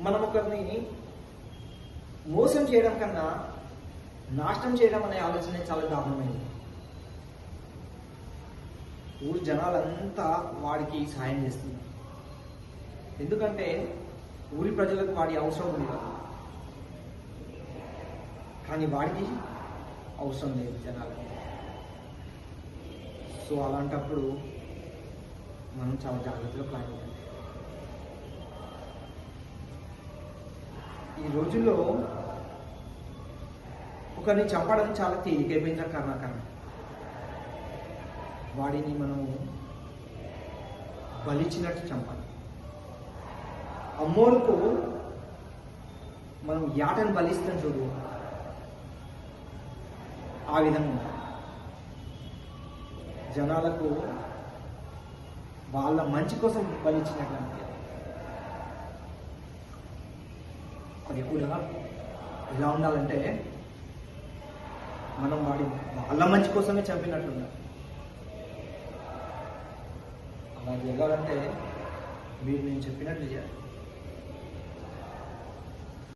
మనం ఒకరిని మోసం చేయడం కన్నా నాశనం చేయడం అనే ఆలోచన చాలా దారుణమైంది. ఊరు జనాలంతా వాడికి సాయం చేస్తున్నారు. ఎందుకంటే ఊరి ప్రజలకు వాడి అవసరం ఉంది కదా, కానీ వాడికి అవసరం లేదు జనాలకి. సో అలాంటప్పుడు మనం చాలా జాగ్రత్తగా ప్లాన్ చేయాలి. ఈ రోజుల్లో ఒకరిని చంపడం చాలా తేలికైపోయిన కారణం వాడిని మనం బలిచ్చినట్టు చంపాలి. అమ్మోరుకు మనం యాటను బలిస్తాం చూడు, ఆ విధంగా ఉంటాం. జనాలకు వాళ్ళ మంచి కోసం బలిచ్చినట్లు అనిపించాలి. అది కూడా ఎలా ఉండాలంటే మనం వాళ్ళ మంచి కోసమే చంపినట్లుండాలి. అలా జరగాలంటే మీరు నేను చెప్పినట్లు చేయాలి.